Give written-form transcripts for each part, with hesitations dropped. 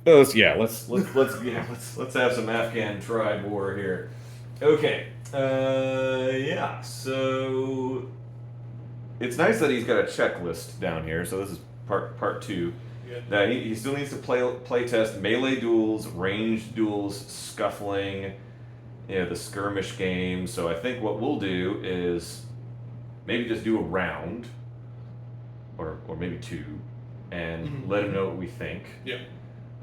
Let's have some Afghan tribe war here. Okay. Yeah. So it's nice that he's got a checklist down here. So this is part two. Yeah. That he still needs to play test melee duels, ranged duels, scuffling, the skirmish game. So I think what we'll do is maybe just do a round, or maybe two, and let him know what we think. Yeah.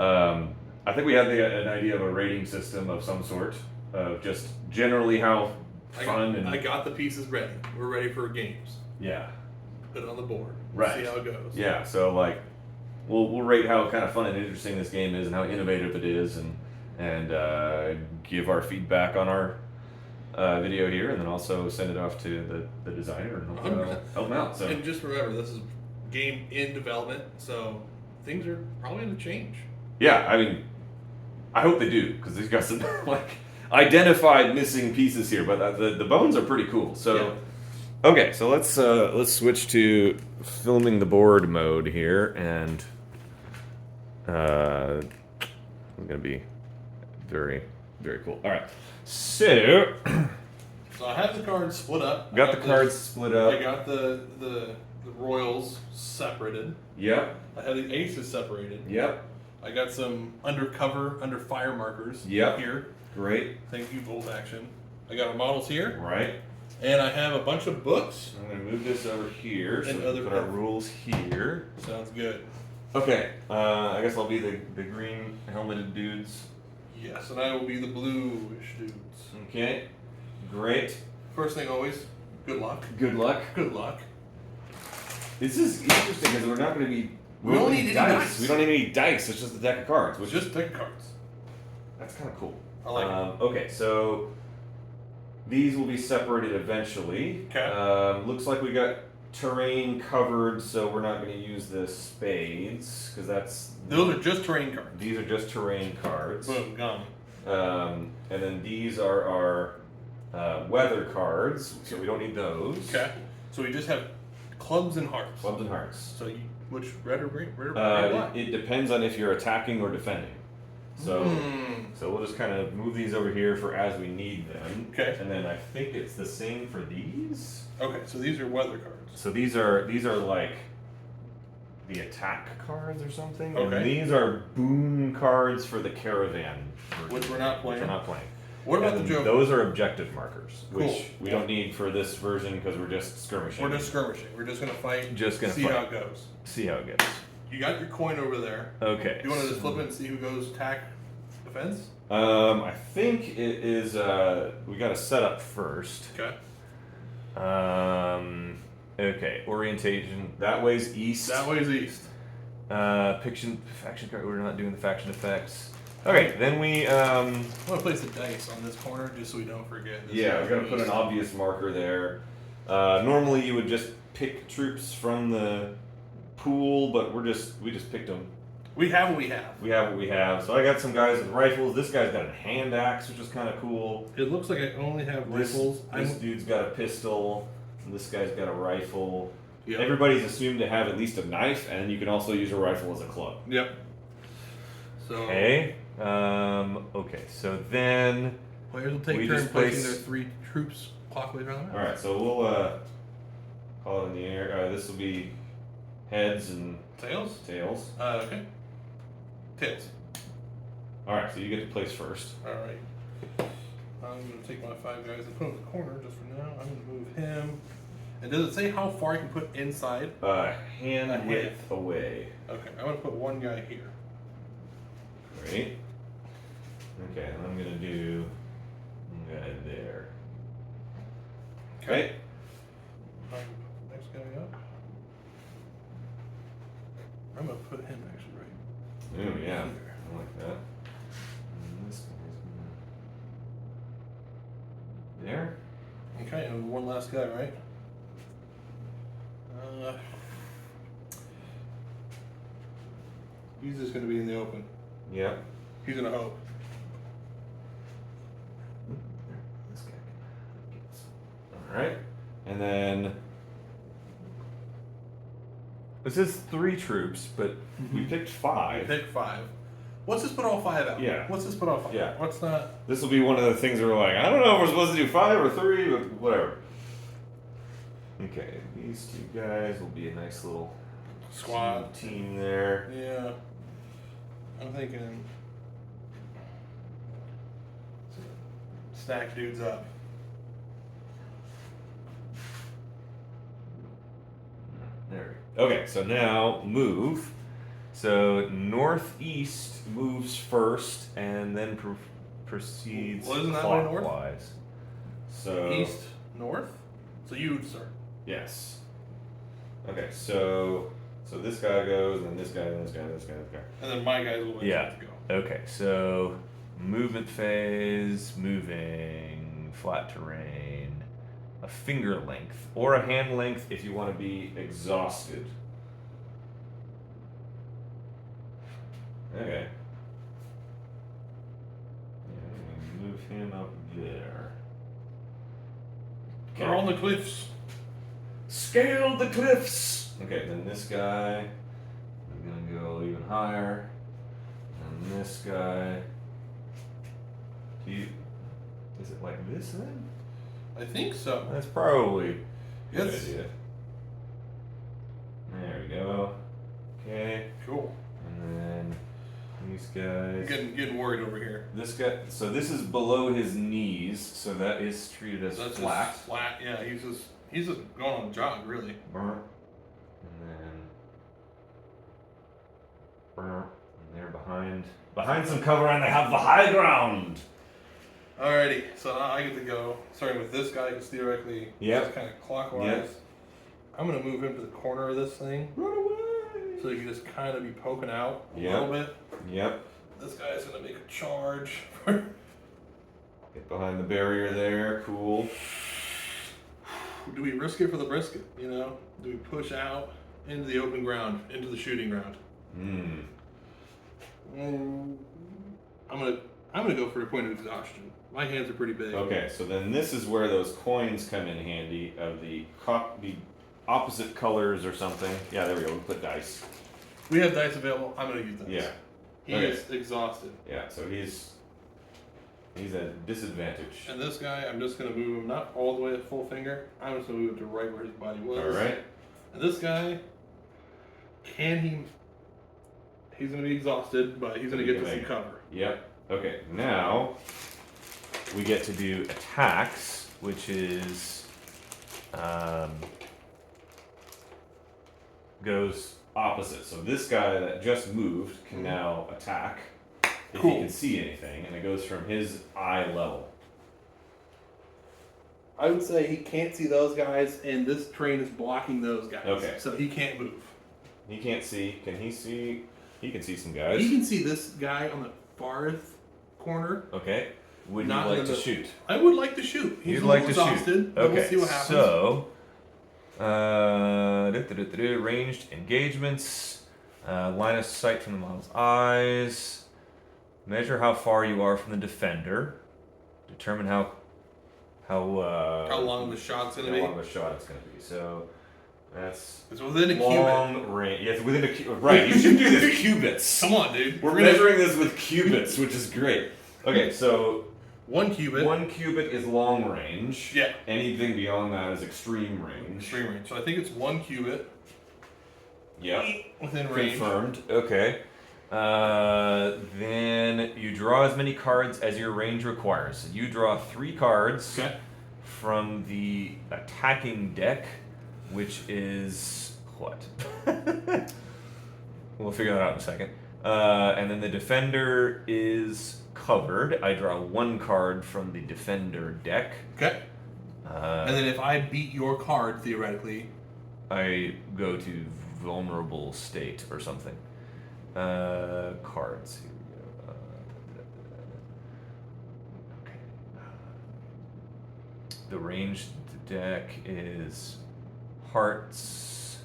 I think we had an idea of a rating system of some sort, of just generally how fun. I got the pieces ready. We're ready for games. Yeah. Put it on the board. Right. See how it goes. Yeah. So like, we'll rate how kind of fun and interesting this game is and how innovative it is, and give our feedback on our video here, and then also send it off to the designer and help him out. So and just remember, this is game in development, so things are probably going to change. Yeah, I mean, I hope they do, because they've got some like identified missing pieces here, but the bones are pretty cool. So. Yeah. Okay, so let's switch to filming the board mode here, and I'm gonna be very, very cool. All right, so I have the cards split up. Got the cards split up. I got the royals separated. Yep. I have the aces separated. Yep. I got some under fire markers. Yep. Here. Great. Thank you, Bolt Action. I got our models here. Right. And I have a bunch of books. I'm going to move this over here, and so we put our rules here. Sounds good. Okay, I guess I'll be the green helmeted dudes. Yes, and I will be the bluish dudes. Okay, great. First thing always, good luck. Good luck. Good luck. This is interesting because we're not going to be... We don't need any dice. We don't need any dice, it's just a deck of cards. It's just a deck of cards. That's kind of cool. I like it. Okay, so... These will be separated eventually. Okay. Looks like we got terrain covered, so we're not going to use the spades because that's. Those are just terrain cards. These are just terrain cards. Boom, gone. And then these are our weather cards, so we don't need those. Okay. So we just have clubs and hearts. Clubs and hearts. So which red or green? It depends on if you're attacking or defending. So we'll just kind of move these over here for as we need them. Okay. And then I think it's the same for these. Okay, so these are weather cards. So these are like the attack cards or something. Okay. And these are boon cards for the caravan. Which we're not playing. What about the Joker? Those are objective markers, cool. which we don't need for this version because we're just skirmishing. We're just skirmishing. We're just gonna fight. See how it goes. See how it goes. You got your coin over there. Okay. Do you want to just flip it and see who goes attack, defense? I think it is. We got to set up first. Okay. Okay. Orientation. That way's east. That way's east. Faction card. We're not doing the faction effects. Okay. Then we. I'm gonna place the dice on this corner just so we don't forget. Yeah, we got to put an obvious marker there. Normally, you would just pick troops from the pool, but we just picked them. We have what we have. We have what we have. So I got some guys with rifles. This guy's got a hand axe, which is kind of cool. It looks like I only have rifles. This dude's got a pistol. And this guy's got a rifle. Yep. Everybody's assumed to have at least a knife, and you can also use a rifle as a club. Yep. So. Okay. Okay. So then players will take turns placing their 3 troops clockwise around the map. All right. So we'll call it in the air. This will be heads and tails. Tails. Okay. Tails. All right. So you get to place first. All right. I'm gonna take my 5 guys and put them in the corner just for now. I'm gonna move him. And does it say how far I can put inside? Hand width away. Okay. I'm gonna put 1 guy here. Great. Okay, and I'm gonna do one guy there. Okay. Next guy up. I'm gonna put him actually right. Oh yeah, I like that. And this guy's gonna there. Okay, and one last guy, right? He's just gonna be in the open. Yep. He's gonna hope. This guy. All right, and then this is 3 troops, but we picked 5. We picked 5. Let's just put all 5 out. Yeah. Let's just put all 5 Yeah. out. Let's not. This will be one of the things where we're like, I don't know if we're supposed to do 5 or 3, but whatever. Okay, these 2 guys will be a nice little Squad. team there. Yeah. I'm thinking. Stack dudes up. There we go. Okay, so now move. So northeast moves first and then proceeds Well, isn't that way north? clockwise. So East, north. So you would start. yes. Okay, so this guy goes, and then this guy, and this guy, and this guy, and this guy. And then my guys will Yeah. to go. Okay, so movement phase, moving, flat terrain, a finger length, or a hand length if you want to be exhausted. Okay. Yeah, move him up there. They're on the cliffs. Scale the cliffs! Okay, then this guy, I'm gonna go even higher. And this guy. Is it like this then? I think so. That's probably a good Yes. idea. There we go. Okay. Cool. And then these guys. Getting worried over here. This guy. So this is below his knees, so that is treated as That's flat. just flat. Yeah, he's just going on a jog, really. Burr. And then. Burr. And they're behind some cover, and they have the high ground. Alrighty, so now I get to go. Starting with this guy, because theoretically, Yep. just kind of clockwise. Yep. I'm gonna move him to the corner of this thing, Run away. so he can just kind of be poking out a Yep. little bit. Yep. This guy's gonna make a charge. Get behind the barrier there. Cool. Do we risk it for the brisket? You know, do we push out into the open ground, into the shooting ground? I'm gonna go for a point of exhaustion. My hands are pretty big. Okay, so then this is where those coins come in handy of the opposite colors or something. Yeah, there we go. We put dice. We have dice available. I'm gonna use dice. Yeah. He Okay. is exhausted. Yeah, so he's at disadvantage. And this guy, I'm just gonna move him not all the way at full finger. I'm just gonna move him to right where his body was. All right. And this guy, he's gonna be exhausted, but he's gonna get to some cover. Yep. Okay, now we get to do attacks, which is goes opposite. So this guy that just moved can now attack if Cool. he can see anything, and it goes from his eye level. I would say he can't see those guys, and this terrain is blocking those guys. Okay. So he can't move. He can't see. Can he see? He can see some guys. He can see this guy on the farthest corner. Okay. Would you Not in like the to middle. shoot? I would like to shoot. He's You'd a like little to exhausted, shoot. but Okay. we'll see what happens. So, ranged engagements, line of sight from the model's eyes, measure how far you are from the defender, determine how long the shot's gonna how be. long the shot is going to be. So that's It's within a cubit. long range. Yeah, it's within a cubit. Right. You should do this cubits. Come on, dude. We're measuring this with cubits, which is great. Okay, so 1 cubit. 1 cubit is long range. Yeah. Anything beyond that is extreme range. Extreme range. So I think it's 1 cubit Yep. within range. Confirmed. Okay. Then you draw as many cards as your range requires. So you draw 3 cards Okay. from the attacking deck, which is what? We'll figure that out in a second. And then the defender is covered. I draw 1 card from the defender deck. Okay. And then if I beat your card, theoretically, I go to vulnerable state or something. Cards. Here we go. Okay. The ranged deck is hearts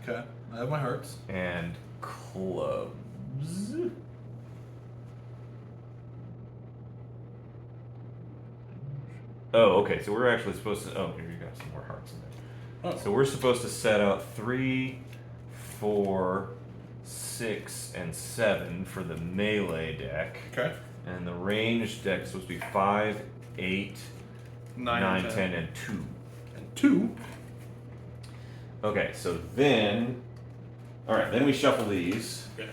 okay, I have my hearts. and clubs. Oh, okay. So we're actually supposed to. Oh, here you got some more hearts in there. Oh. So we're supposed to set out 3, 4, 6, and 7 for the melee deck. Okay. And the ranged deck is supposed to be 5, 8, 9, 10, and 2. And 2. Okay, so then, all right, then we shuffle these. Okay.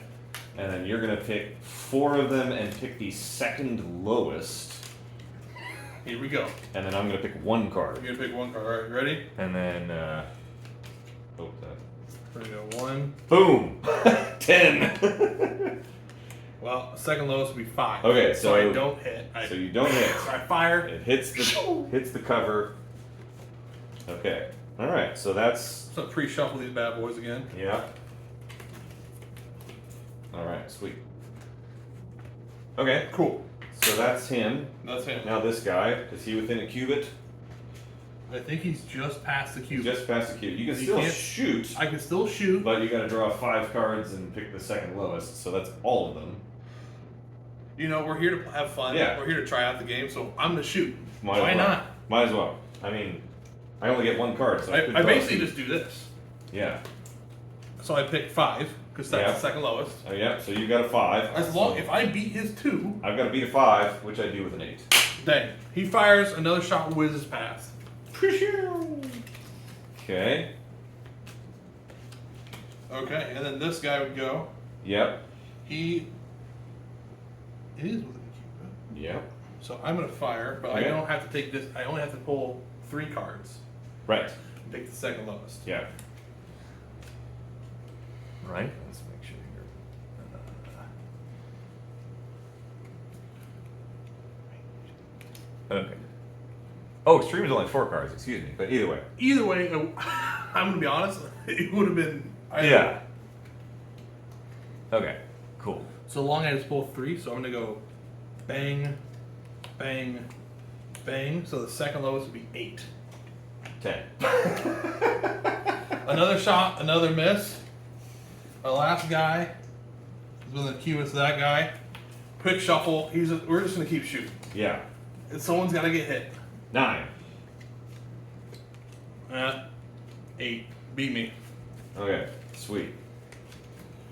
And then you're going to pick 4 of them and pick the second lowest. Here we go. And then I'm going to pick 1 card. You're gonna pick 1 card. All right, you ready? And then, Here we go. 1. boom! 10! Well, second lowest would be 5. Okay, so I don't hit. So you don't hit. I fire. It hits the cover. Okay. All right. So that's. So pre-shuffle these bad boys again. Yeah. All right. Sweet. Okay. Cool. So that's him. That's him. Now this guy, is he within a cubit? I think he's just past the He's cube. just past the cubit. You can He still can't- shoot, I can still shoot. but you got to draw 5 cards and pick the second lowest. So that's all of them. You know, we're here to have fun. Yeah. We're here to try out the game, so I'm gonna shoot. Might as Why well. not? Might as well. I mean, I only get 1 card, so I could I draw basically 2. just do this. Yeah. So I pick 5 because that's Yeah. the second lowest. Oh yeah. So you got a 5. As long if I beat his 2, I've got to beat a 5, which I do with an 8. dang, he fires another shot, whizzes past. Okay. Okay, and then this guy would go. Yep. He is within the cube. Yep. So I'm gonna fire, but Okay. I don't have to take this. I only have to pull 3 cards Right. and pick the second lowest. Yeah. Right. Let's make sure here. Okay. Oh, extreme is only 4 cards. Excuse me, but either way. Either way, I'm gonna be honest. It would have been. Yeah. Okay. Cool. So long as I just pull 3, so I'm gonna go bang, bang, bang. So the second lowest would be 8. 10. Another shot, another miss. Our last guy is within the cube. It's that guy. Quick shuffle. We're just gonna keep shooting. Yeah. And someone's gotta get hit. 9. 8. Beat me. Okay. Sweet.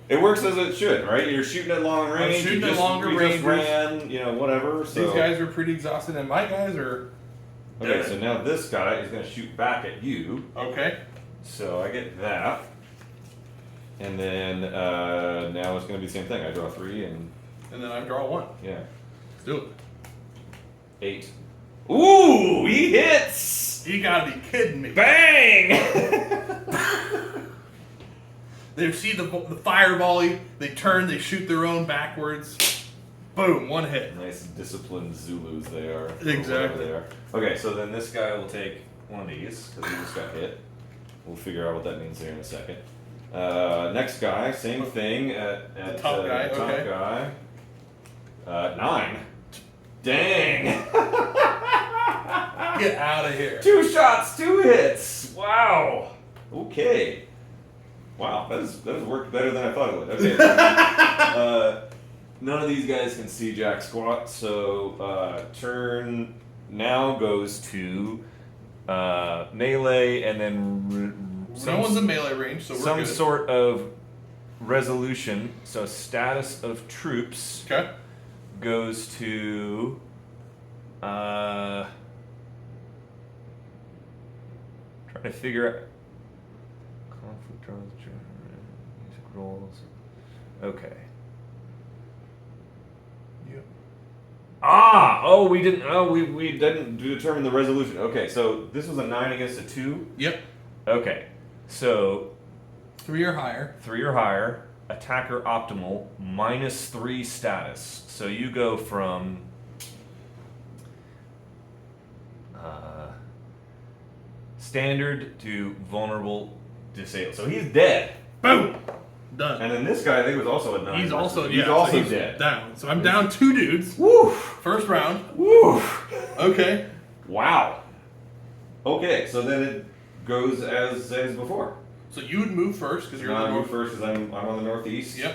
It works as it should, right? You're shooting at long range. shooting you at just, longer we ranges. just ran, whatever. So. These guys are pretty exhausted, and my guys are. Okay, dead. so now this guy is going to shoot back at you. Okay. So I get that. And then now it's going to be the same thing. I draw 3 and And then I draw 1. yeah, Let's do it. 8. Ooh, he hits! You gotta be kidding me. Bang! They see the fire volley, they turn, they shoot their own backwards. Boom, 1 hit. Nice disciplined Zulus they are. or Exactly. whatever they are. Okay, so then this guy will take one of these because he just got hit. We'll figure out what that means here in a second. Next guy, same thing at The top guy, the top okay. guy. 9. Dang! Get out of here. 2 shots, 2 hits. Wow. Okay. Wow, that has worked better than I thought it would. Okay. None of these guys can see jack squat, so turn now goes to melee, and then No one's in melee range, so we're some good. sort of resolution. So status of troops Okay. goes to trying to figure out conflict draws music rolls. Okay. Yep. We didn't determine the resolution. Okay, so this was a 9 against a 2. Yep. Okay. So 3 or higher. 3 or higher, attacker optimal, -3 status. So you go from standard to vulnerable, disabled. So he's dead. Boom. Done. And then this guy, I think, was also a 9. He's also dead. down. So I'm down 2 dudes. Woo! First round. Woo! Okay. Wow. Okay, so then it goes as before. So you would move first because you're I on the move first because I'm on the northeast. Yep.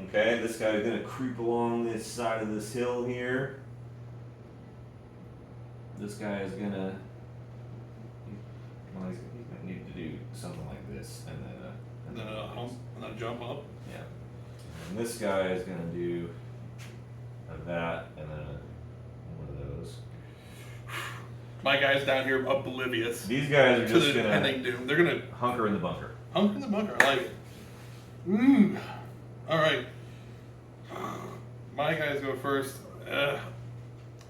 Okay, this guy's gonna creep along this side of this hill here. This guy is gonna. Well, he's gonna need to do something like this, and then a hump, and then a jump up. Yeah. And this guy is going to do that, and then one of those. My guy's down here oblivious These guys are to just the going pending to doom. They're gonna hunker in the bunker. hunker in the bunker. I like it. All right. My guys go first.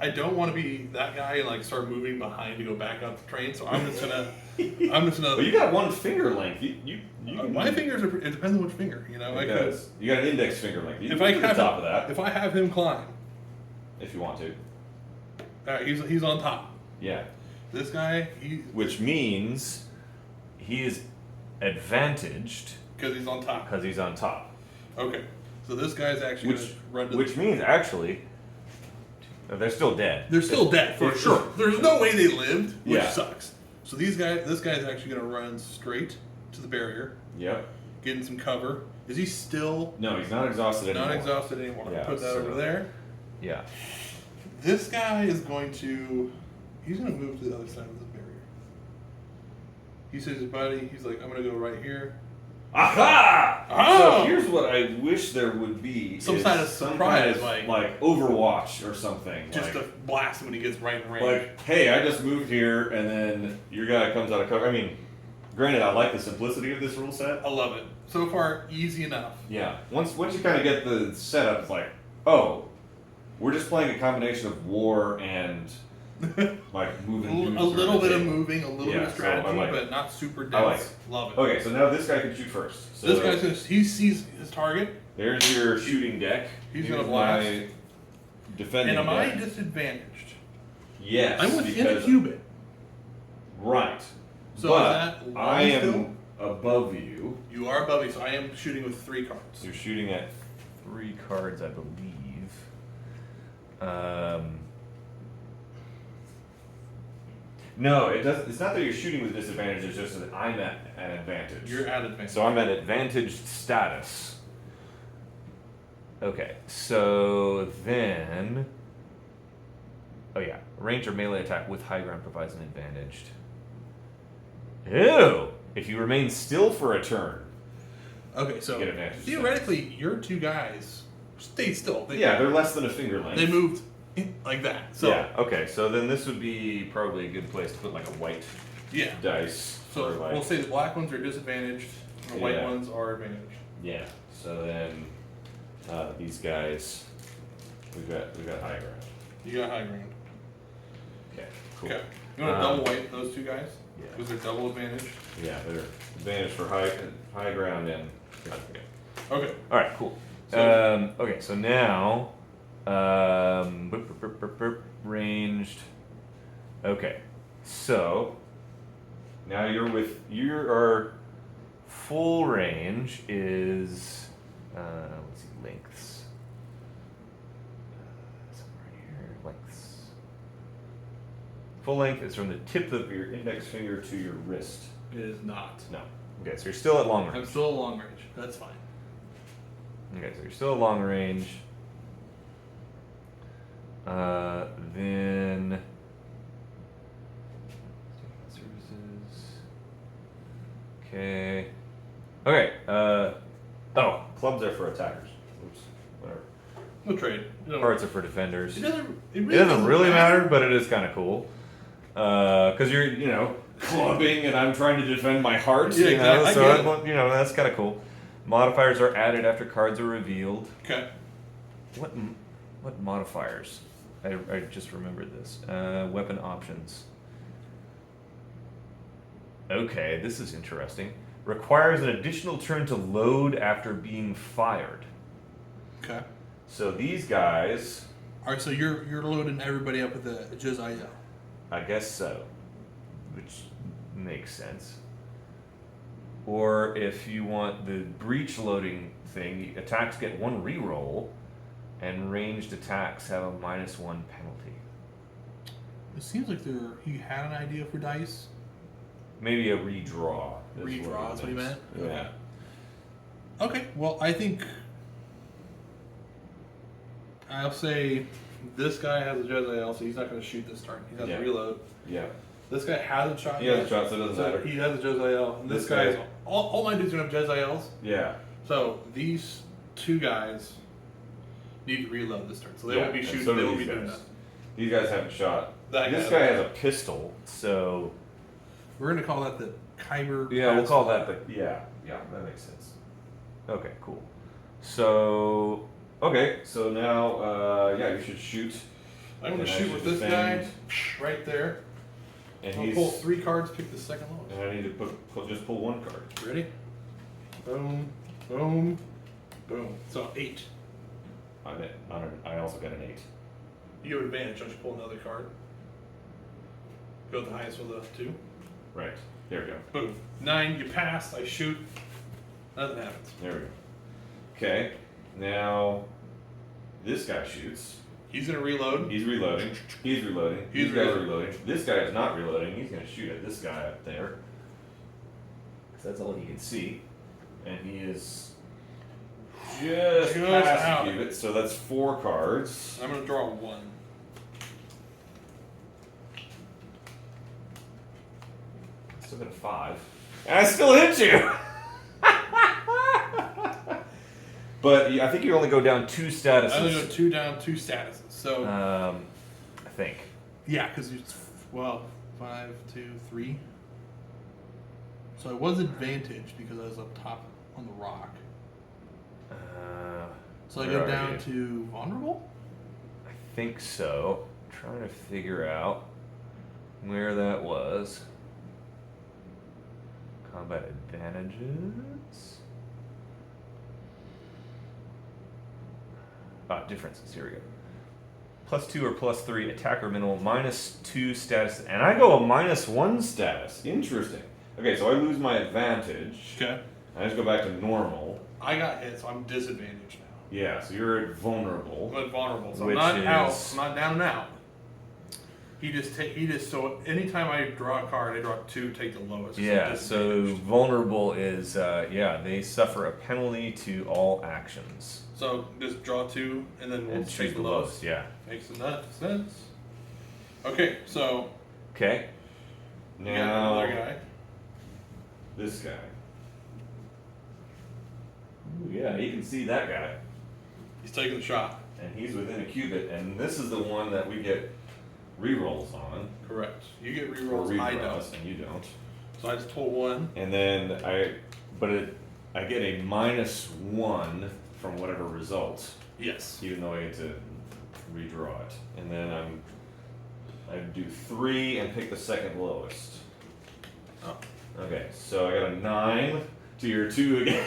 I don't want to be that guy and like start moving behind to go back up the train. So I'm just gonna. Well, you got one finger length. You can, my fingers are. It depends on which finger. You know. You got an index finger length. You If can I get to have the top of that if I have him climb, if you want to. he's on top. Yeah. This guy, Which means he is advantaged because he's on top. because he's on top. Okay. So this guy's actually Which gonna run to which means actually they're still dead. they're still dead for If- sure. There's no way they lived, which Yeah. sucks. So this guy's actually gonna run straight to the barrier, Yep. getting some cover. Is he still No, he's not exhausted anymore. not exhausted anymore? Yeah, Put that so- over there. Yeah. This guy is going to. He's gonna move to the other side of the barrier. He says, buddy, he's like, I'm gonna go right here. Aha! Oh! So here's what I wish there would be: Some is kind of some surprise, kind of, like Overwatch or something. just like, to blast him when he gets right in range. like, hey, I just moved here, and then your guy comes out of cover. I mean, granted, I like the simplicity of this rule set. I love it. So far, easy enough. Yeah. Once you kind of get the setup, it's like, oh, we're just playing a combination of war and like moving. A dudes little around bit the of table. moving, a little Yeah, bit of so strategy, I like but it. not super dense. I like it. Love it. Okay, so now this guy can shoot first. So This guy's gonna. He sees his target, there's your shooting deck. He's Here's gonna blast. my defending and am I deck. disadvantaged? Yes. I'm within a because- cubit. Right. So but is that I am still? above you. You are above me, so I am shooting with 3 cards. So you're shooting at 3 cards, I believe. No, it doesn't. It's not that you're shooting with disadvantage. It's just that I'm at an advantage. You're at advantage. So I'm at advantaged status. Okay, so then. Oh yeah, range or melee attack with high ground provides an advantage. Ew! If you remain still for a turn. Okay, so Get advantage. theoretically, your 2 guys stayed still. They're less than a finger length. They moved like that. So yeah. Okay. So then this would be probably a good place to put like a white yeah. dice. So for like, we'll say the black ones are disadvantaged, and the white Yeah. ones are advantaged. yeah. So then these guys, we've got high ground. You got high ground. Okay. Cool. Okay. You want to double white those 2 guys? Yeah. Because they're double advantage. Yeah, they're advantage for high ground and. Okay. Okay. All right. Cool. So- Okay. So now, ranged. Okay. So now your full range is let's see, lengths. Somewhere here, lengths. Full length is from the tip of your index finger to your wrist. It is not. No. Okay, so you're still at long range. I'm still long range. That's fine. Okay, so you're still at long range. Then services. Okay. Okay. Oh, clubs are for attackers. Oops. Whatever. No trade. Hearts are for defenders. It doesn't. It doesn't really matter, but it is kind of cool. Because you're, clubbing, and I'm trying to defend my heart. Yeah, exactly. I get So that's kind of cool. Modifiers are added after cards are revealed. Okay. What modifiers? I just remembered this. Weapon options. Okay, this is interesting. Requires an additional turn to load after being fired. Okay. So these guys, All right. So you're loading everybody up with a Josiah. I guess so, which makes sense. Or if you want the breach loading thing, attacks get 1 reroll, and ranged attacks have a -1 penalty. It seems like he had an idea for dice. Maybe a redraw. Redraw is what he meant? Yeah. Okay. Okay, well, I think I'll say this guy has a Jedi, so he's not going to shoot this turn. He has Yeah. to reload. Yeah. This guy hasn't shot He yet. hasn't shot, so it doesn't matter. He has a Josiel. And this This guy's guy- all my dudes are gonna have Josiels. Yeah. So these two guys need to reload this turn. So they Yeah, won't be and shooting. so do They won't these be doing guys. that. These guys haven't shot. That This guy- guy has a pistol, so We're gonna call that the Kyber. yeah, we'll call that Pass. the yeah, that makes sense. Okay, cool. So so now yeah, you should shoot. I'm gonna and I shoot should with this defend, guy right there. and I'll he's pull 3 cards, pick the second lowest. and I need to just pull 1 card. Ready? Boom, boom, boom. So 8. I also got an 8. You have advantage. Don't you pull another card? Go with the highest with a 2. Right. There we go. Boom. 9. You pass. I shoot. Nothing happens. There we go. Okay. Now this guy shoots. He's gonna reload. He's reloading. He's reloading. He's These guys are reloading. reloading. This guy is not reloading. He's going to shoot at this guy up there. Because that's all he can see. And he is just past out. the cubit. So that's 4 cards. I'm gonna draw 1. Still got a 5. And I still hit you! But I think you only go down 2 statuses. I only go 2 down, 2 statuses. So I think. yeah, because it's 5, 2, 3. So I was advantage because I was up top on the rock. So I where go are down you? to vulnerable. I think so. I'm trying to figure out where that was. Combat advantages. Differences. Here we go. +2 or +3 attacker minimal, -2 status, and I go a -1 status. Interesting. Okay, so I lose my advantage. Okay. I just go back to normal. I got hit, so I'm disadvantaged now. Yeah, so you're at vulnerable. I'm at vulnerable, so Which I'm not out. is- I'm not down and out. So anytime I draw a card, I draw 2, take the lowest. Yeah, I'm so disadvantaged. vulnerable is they suffer a penalty to all actions. So just draw 2, and then we'll And take choose the lowest. Yeah. Makes enough sense. Okay, so Okay. you got Now another guy. this guy. Ooh, yeah, you can see that guy, He's taking the shot. and he's within a cubit, and this is the one that we get rerolls on. Correct. You get Or rerolls. I redraws, don't. and you don't. So I just pull 1. And then I get a -1 from whatever result, Yes. even though I get to redraw it. And then I do 3 and pick the second lowest. Oh. Okay, so I got a 9 to your 2 again.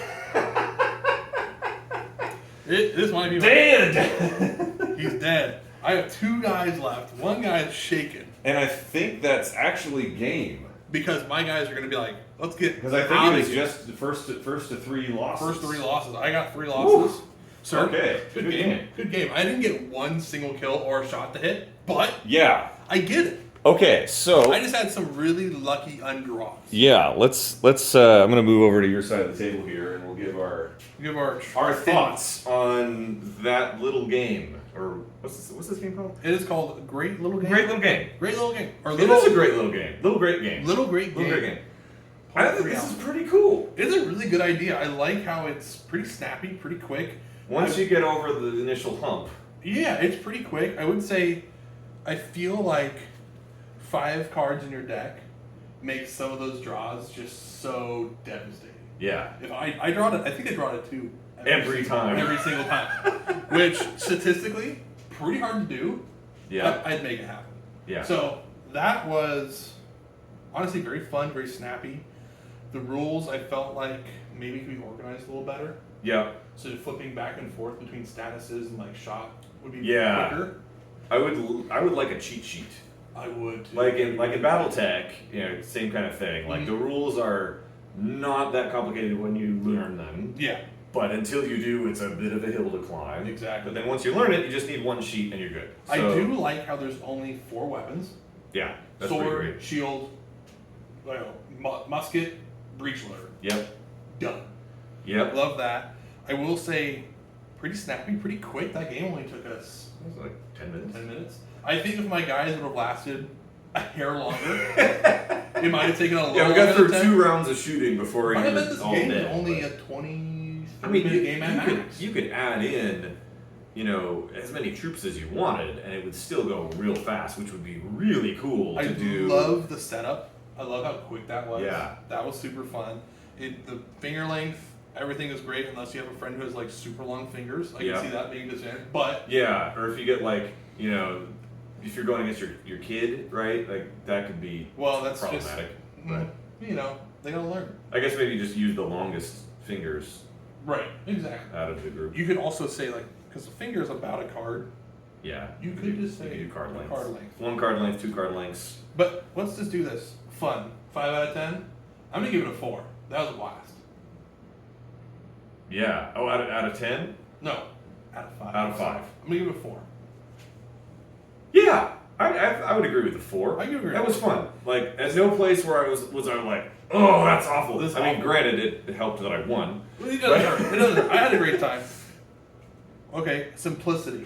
This might be Dead! He's dead. I have 2 guys left. One guy's shaken And I think that's actually game. because my guys are going to be like, let's get Because I think out it of was here. just the first to 3 losses. First 3 losses. I got 3 losses. Woo. Sir, Okay, good good game. game. Good game. I didn't get 1 single kill or a shot to hit, but Yeah. I get it. Okay, so I just had some really lucky undraws. yeah, let's I'm gonna move over to your side of the table here, and we'll give our Give our thoughts on that little game, or what's this game called? It is called Great Little Game. Great little game. Great Little Game. Or It little, is a great little game. Little great game. Little Great Game. Little great game. I think this is pretty cool. It's a really good idea. I like how it's pretty snappy, pretty quick. Once you get over the initial hump. Yeah, it's pretty quick. I would say I feel like 5 cards in your deck makes some of those draws just so devastating. Yeah. If I drawed it, I think I drawed it 2 Every time. Every single time. Which statistically, pretty hard to do. Yeah. I'd make it happen. Yeah. So that was honestly very fun, very snappy. The rules I felt like maybe could be organized a little better. Yeah. So flipping back and forth between statuses and like shot would be Yeah. quicker. I would like a cheat sheet. I would too. Like in BattleTech, same kind of thing. Like the rules are not that complicated when you learn them. Yeah. But until you do, it's a bit of a hill to climb. Exactly. But then once you learn it, you just need 1 sheet and you're good. I So, do like how there's only 4 weapons. Yeah, that's pretty Sword, great. shield, musket, breech loader. Yep. Done. Yep. Love that. I will say, pretty snappy, pretty quick. That game only took us It was like 10 minutes. 10 minutes. I think if my guys would have lasted a hair longer. It might have taken a little Yeah, we got longer through than 2 rounds of shooting before But he I bet was this all game dead. is only but- a 20 I mean, minute game at max. you could add in, as many troops as you wanted, and it would still go real fast, which would be really cool I to do. love the setup. I love how quick that was. Yeah. That was super fun. The finger length, everything is great unless you have a friend who has like super long fingers. I Yeah. can see that being disadvantage. But Yeah, or if you get like, if you're going against your kid, right? Like that could be well, that's problematic. just but they gotta learn. I guess maybe just use the longest fingers Right. Exactly. out of the group. You could also say like because the finger is about a card. Yeah. You could just you say could do card a lengths. card length. 1 card length, 2 card lengths. But let's just do this. Fun. 5 out of 10. I'm gonna give it a 4. That was a blast. Yeah. Oh, out of 10? No. Out of 5. Out of 5. I'm gonna give it a 4. Yeah, I would agree with the 4. I agree. That was fun. Like, at no place where I was like, oh, that's awful. This I mean, awful. granted, it helped that I won. It doesn't hurt. It doesn't hurt. I had a great time. Okay, simplicity.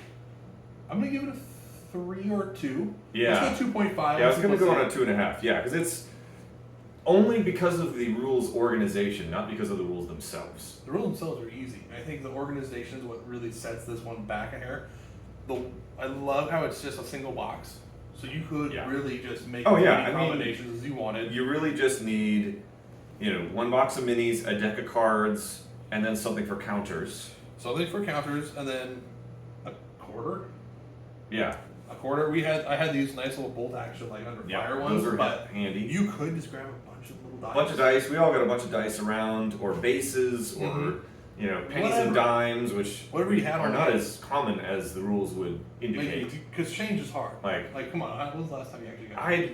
I'm gonna give it a 3 or 2. Yeah. Let's go 2.5. Yeah, I was gonna go on a simplicity. 2.5. Yeah, because it's only because of the rules organization, not because of the rules themselves. The rules themselves are easy. I think the organization is what really sets this one back a hair. I love how it's just a single box, so you could Yeah. really just make Oh, as yeah, many I mean, combinations as you wanted. You really just need, 1 box of minis, a deck of cards, and then something for counters. Something for counters, and then a quarter. Yeah. A quarter. I had these nice little bolt action like under Yeah. fire ones, Those are but handy. you could just grab a bunch of little dice. Bunch of dice. We all got a bunch of dice around, or bases, or Mhm. pennies Whatever. and dimes, which Whatever you had are on not hand. as common as the rules would indicate. Because change is hard. Like, Come on. When was the last time you actually got? I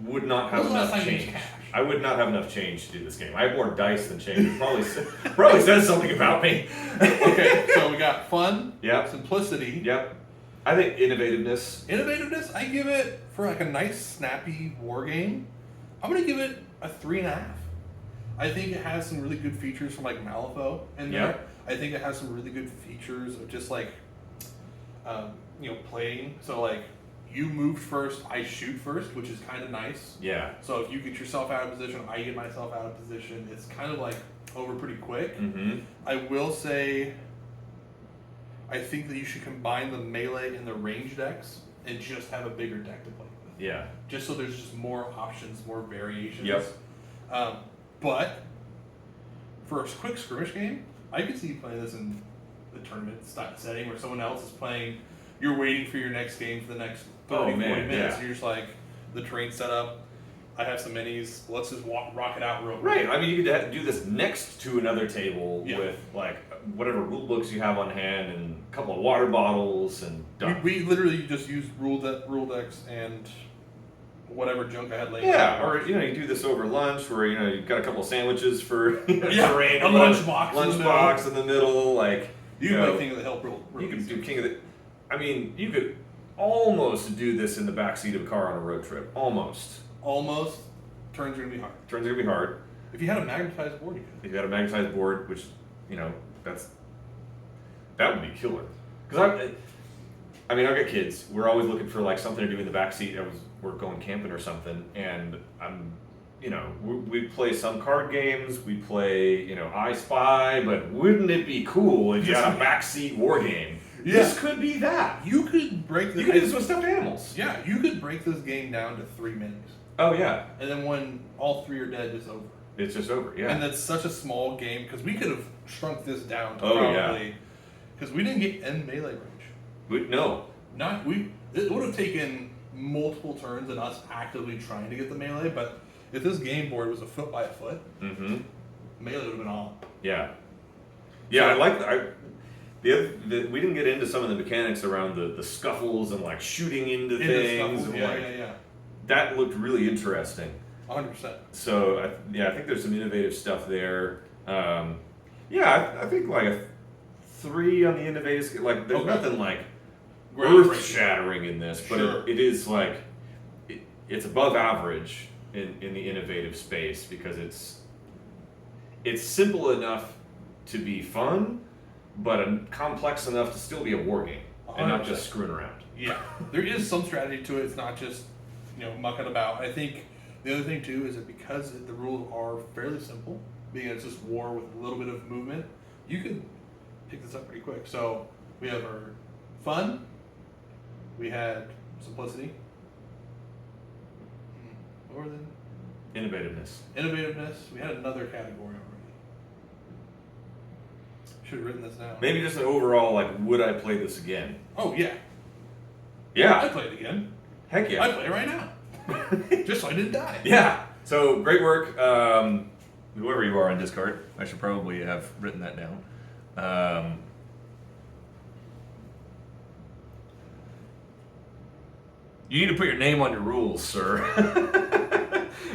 would not When have was the last enough time you used change. cash? I would not have enough change to do this game. I have more dice than change. It probably says something about me. Okay, so we got fun, Yep. simplicity, Yep. I think innovativeness. innovativeness. I give it for like a nice, snappy war game. I'm gonna give it a 3.5. I think it has some really good features from like Malifaux in there. Yep. I think it has some really good features of just like, playing. So like, you move first, I shoot first, which is kind of nice. Yeah. So if you get yourself out of position, I get myself out of position. It's kind of like over pretty quick. Mm-hmm. I will say, I think that you should combine the melee and the range decks and just have a bigger deck to play with. Yeah. Just so there's just more options, more variations. Yep. But for a quick skirmish game, I could see you playing this in the tournament setting where someone else is playing. You're waiting for your next game for the next 30, 40 minutes. yeah. You're just like, the train set up. I have some minis. Let's just rock it out real quick. Right. I mean, you could do this next to another table Yeah. with like whatever rule books you have on hand and a couple of water bottles and done. We literally just used rule decks and whatever junk I had laying Yeah, around. or you do this over lunch where you've got a couple of sandwiches for Yeah, for Randy, a lunchbox in the lunchbox in the middle, like You can play King of the Hill real you could easy. do King of the. I mean, you could almost do this in the backseat of a car on a road trip. Almost. Almost. Turns are gonna be hard. Turns out to be hard. If you had a magnetized board, you could. If you had a magnetized board, which that would be killer. Because I've got kids. We're always looking for like something to do in the backseat. We're going camping or something, and we play some card games. We play I Spy, but wouldn't it be cool if you had a backseat war game? Yeah. This could be that. You could break this. You could do this with stuffed animals. Yeah, you could break this game down to 3 minutes, Oh yeah, and then when all 3 are dead, it's over. it's just over. Yeah. And that's such a small game because we could have shrunk this down to Oh, yeah. probably because we didn't get in melee range. No. It would have taken multiple turns and us actively trying to get the melee, but if this game board was a foot by a foot, Mm-hmm. melee would have been on. Yeah. Yeah, So- I like we didn't get into some of the mechanics around the scuffles and like shooting into things. And, like, Yeah. that looked really interesting. 100%. So I think there's some innovative stuff there. I think like a 3 on the innovative. Like there's Okay. nothing like Groundbreaking. earth shattering in this, but Sure. it is like it's above average in the innovative space because it's simple enough to be fun, but complex enough to still be a war game and not 100%. just screwing around. Yeah, there is some strategy to it. It's not just muck it about. I think the other thing too is that because the rules are fairly simple, being it's just war with a little bit of movement, you can pick this up pretty quick. So we have our fun, we had simplicity, what were they? Innovativeness. Innovativeness. We had another category already. Should have written this down. Maybe just an overall, like, would I play this again? Oh yeah. Yeah. I'd play it again. Heck yeah. I'd play it right now. Just so I didn't die. Yeah. So great work. Whoever you are on Discord, I should probably have written that down. You need to put your name on your rules, sir.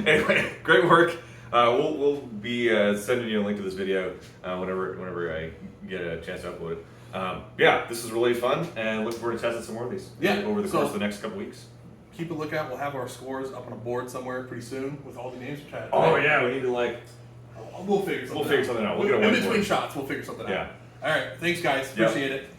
Anyway, great work. We'll be sending you a link to this video whenever I get a chance to upload it. Yeah, this is really fun, and look forward to testing some more of these over the course of the next couple weeks. Keep a lookout. We'll have our scores up on a board somewhere pretty soon with all the names we've had. Oh yeah, we need to We'll figure something out. We'll get a in whiteboard. between shots, we'll figure something out. All right, thanks guys. Appreciate it.